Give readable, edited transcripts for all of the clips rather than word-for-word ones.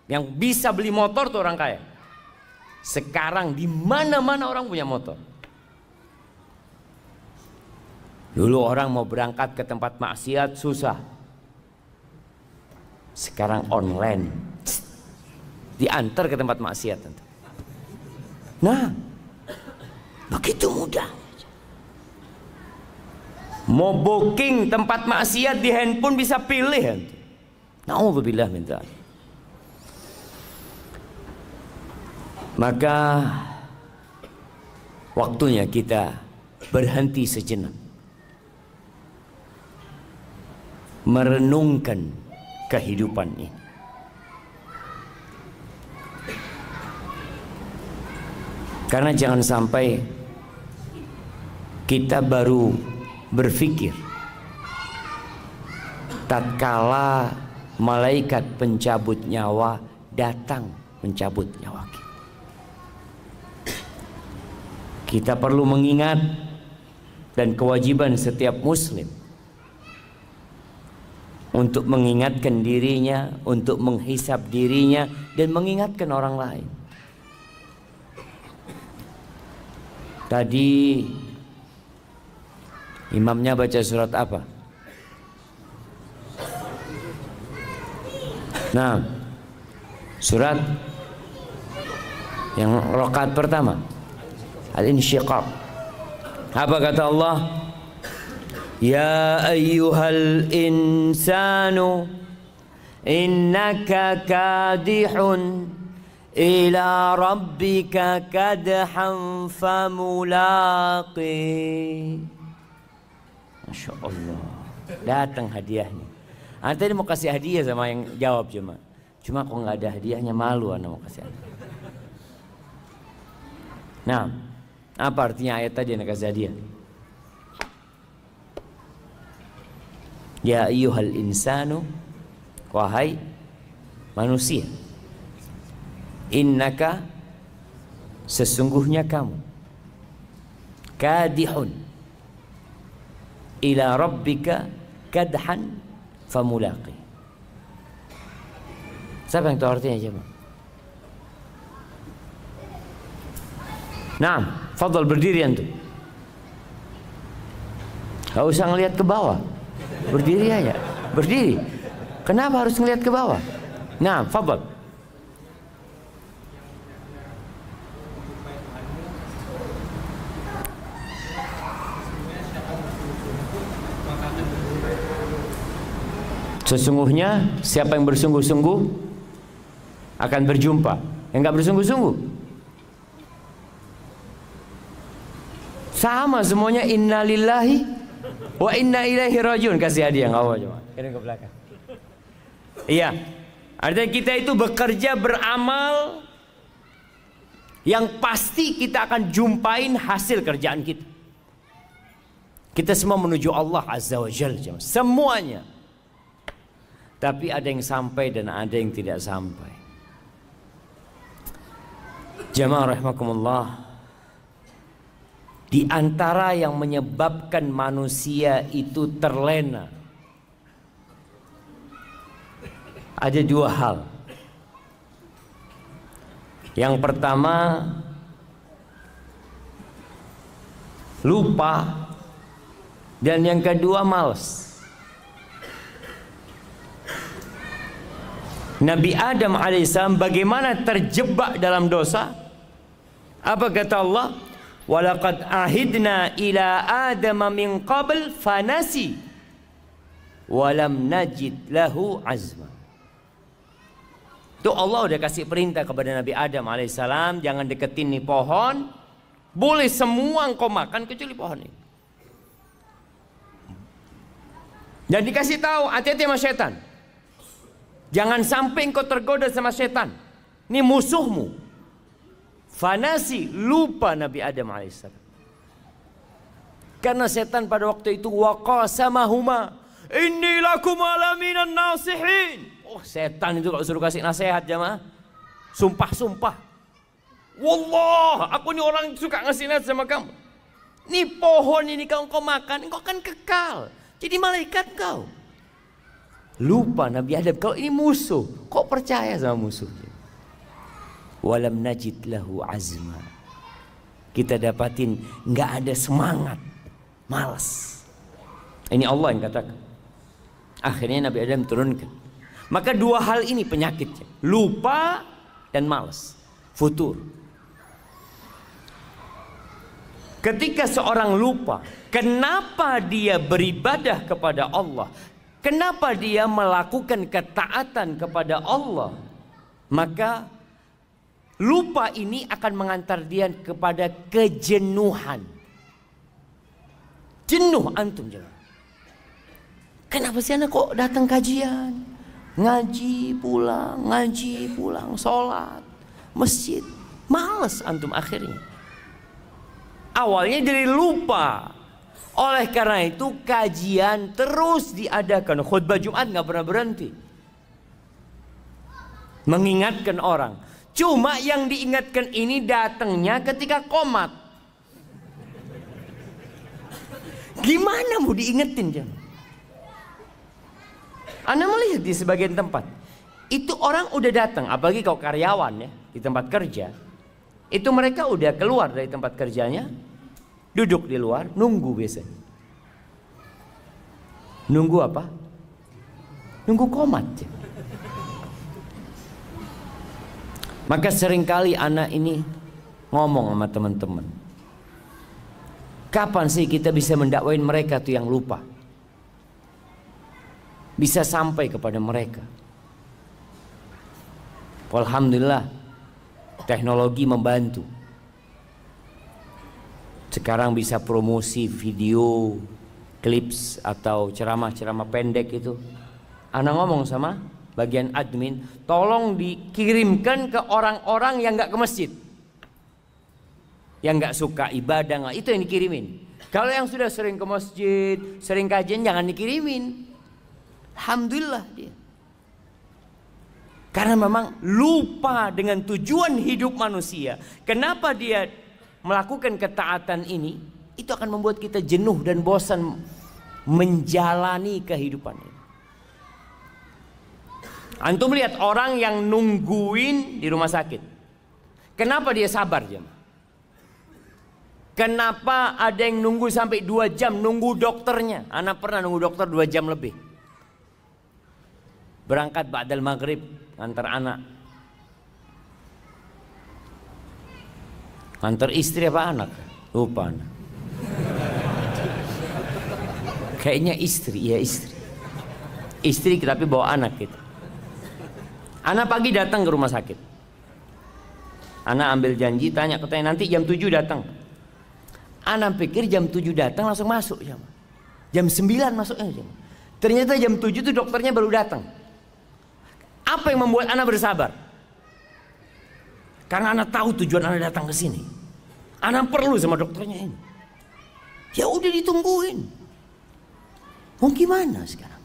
Yang bisa beli motor tuh orang kaya. Sekarang di mana-mana orang punya motor. Dulu orang mau berangkat ke tempat maksiat susah. Sekarang online. Diantar ke tempat maksiat. Nah, begitu mudah. Mau booking tempat maksiat di handphone bisa pilih. Na'udzubillah min dzalik. Maka waktunya kita berhenti sejenak, merenungkan kehidupan ini. Karena jangan sampai kita baru berpikir tatkala malaikat pencabut nyawa datang mencabut nyawa kita. Kita perlu mengingat, dan kewajiban setiap muslim untuk mengingatkan dirinya, untuk menghisap dirinya, dan mengingatkan orang lain. Tadi imamnya baca surat apa? Nah, surat yang rakaat pertama, Al-Insyiqaq. Apa kata Allah? Ya ayyuhal insanu innaka kadihun ila rabbika kadhan famulaqi. Masya Allah, datang hadiahnya. Anda tadi mau kasih hadiah sama yang jawab cuma kok nggak ada hadiahnya, malu Anda mau kasih hadiah. Nah, apa artinya ayat tadi yang kasih hadiah? Ya ayyuhal insanu, wahai manusia, innaka, sesungguhnya kamu, kadihun ila rabbika kadhan famulaqi. Siapa yang tahu artinya coba? Nah, fadhal berdiri antum. Gak usah ngelihat ke bawah, berdiri aja, berdiri. Kenapa harus ngelihat ke bawah? Nah, fadhal. Sesungguhnya siapa yang bersungguh-sungguh akan berjumpa. Yang nggak bersungguh-sungguh sama semuanya. Innalillahi wa inna ilaihi rajiun. Kasih hadiah nggak apa coba. Kirim ke belakang. Iya, artinya kita itu bekerja beramal yang pasti kita akan jumpain hasil kerjaan kita. Kita semua menuju Allah Azza wa Jalla, semuanya. Tapi ada yang sampai dan ada yang tidak sampai. Jamaah rahimakumullah, di antara yang menyebabkan manusia itu terlena ada dua hal. Yang pertama, lupa, dan yang kedua malas. Nabi Adam alaihissalam bagaimana terjebak dalam dosa? Apa kata Allah? Walaqad ahidna ila Adam min qabl fanasi walam najid lahu azma. Tuh Allah udah kasih perintah kepada Nabi Adam alaihissalam, jangan deketin nih pohon, boleh semua engkau makan kecuali pohon ini. Dan dikasih tahu hati-hati sama setan. Jangan sampai engkau tergoda sama setan. Ini musuhmu. Fanasi, lupa Nabi Adam alaihissalam. Karena setan pada waktu itu waqasamahuma inni lakum alaminan nasihin. Oh, setan itu kalau suruh kasih nasihat jamaah, sumpah-sumpah. Wallah, aku ini orang suka ngasih nasihat sama kamu. Ini pohon ini kalau engkau makan, engkau akan kekal. Jadi malaikat kau. Lupa Nabi Adam kalau ini musuh. Kok percaya sama musuh? Walam najid lahu azma. Kita dapatin nggak ada semangat, malas. Ini Allah yang katakan. Akhirnya Nabi Adam turunkan. Maka dua hal ini penyakitnya, lupa dan malas, futur. Ketika seorang lupa, kenapa dia beribadah kepada Allah? Kenapa dia melakukan ketaatan kepada Allah? Maka lupa ini akan mengantar dia kepada kejenuhan. Jenuh antum jangan. Kenapa sih anak kok datang kajian? Ngaji pulang, sholat, masjid. Males antum akhirnya. Awalnya dari lupa. Oleh karena itu kajian terus diadakan. Khutbah Jumat nggak pernah berhenti. Mengingatkan orang. Cuma yang diingatkan ini datangnya ketika qomat. Gimana mau diingetin jangan? Anda melihat di sebagian tempat. Itu orang udah datang. Apalagi kalau karyawan ya. Di tempat kerja. Itu mereka udah keluar dari tempat kerjanya. Duduk di luar, nunggu biasanya. Nunggu apa? Nunggu qomat. Maka seringkali anak ini ngomong sama teman-teman. Kapan sih kita bisa mendakwain mereka tuh yang lupa? Bisa sampai kepada mereka. Alhamdulillah, teknologi membantu. Sekarang bisa promosi video, clips atau ceramah-ceramah pendek itu. Ana ngomong sama bagian admin, tolong dikirimkan ke orang-orang yang nggak ke masjid, yang nggak suka ibadah, nggak, itu yang dikirimin. Kalau yang sudah sering ke masjid, sering kajian, jangan dikirimin. Alhamdulillah dia. Karena memang lupa dengan tujuan hidup manusia. Kenapa dia melakukan ketaatan ini? Itu akan membuat kita jenuh dan bosan menjalani kehidupan ini. Antum lihat orang yang nungguin di rumah sakit. Kenapa dia sabar jam? Kenapa ada yang nunggu sampai 2 jam nunggu dokternya? Anak pernah nunggu dokter 2 jam lebih. Berangkat ba'dal maghrib antar anak. Antar istri apa anak? Lupa anak. Kayaknya istri, ya istri. Istri tapi bawa anak gitu. Anak pagi datang ke rumah sakit. Anak ambil janji, tanya katanya nanti jam 7 datang. Anak pikir jam 7 datang langsung masuk jam. Jam 9 masuknya jam. Ternyata jam 7 itu dokternya baru datang. Apa yang membuat anak bersabar? Karena anak tahu tujuan anak datang ke sini. Anak perlu sama dokternya ini. Ya udah ditungguin. Mau gimana sekarang?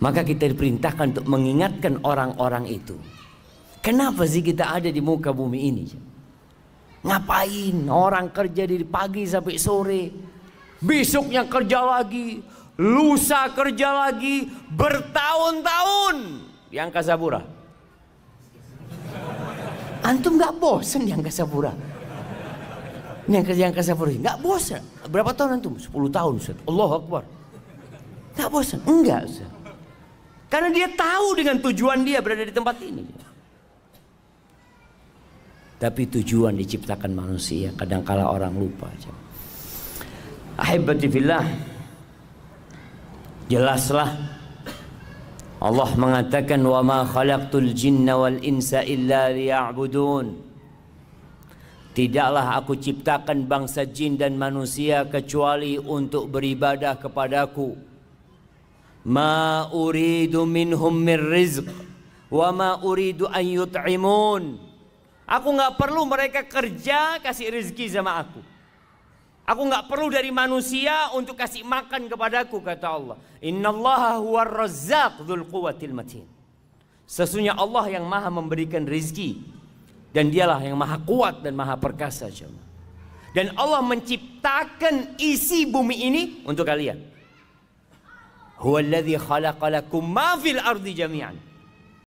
Maka kita diperintahkan untuk mengingatkan orang-orang itu. Kenapa sih kita ada di muka bumi ini? Ngapain? Orang kerja dari pagi sampai sore. Besoknya kerja lagi. Lusa kerja lagi. Bertahun-tahun di Angkasa Pura. Antum gak bosan di Angkasa Pura? Ini yang kerja Angkasa Pura gak bosan. Berapa tahun antum? 10 tahun Ustaz. Allahu Akbar. Gak bosan? Enggak Ustaz. Karena dia tahu dengan tujuan dia berada di tempat ini. Tapi tujuan diciptakan manusia, kadangkala orang lupa. Ahibati fillah, jelaslah Allah mengatakan wa ma khalaqtul jinna wal insa illa liya'budun. Tidaklah aku ciptakan bangsa jin dan manusia kecuali untuk beribadah kepadaku. Ma uridu minhum min rizq wa ma uridu an yut'imun. Aku nggak perlu mereka kerja kasih rezeki sama aku. Aku nggak perlu dari manusia untuk kasih makan kepadaku, kata Allah. Innallaha huwar razzaq dzul quwwatil matin. Sesungguhnya Allah yang maha memberikan rezeki dan dialah yang maha kuat dan maha perkasa. Dan Allah menciptakan isi bumi ini untuk kalian. Huwallazi khalaqalakum ma fil ardi jami'an.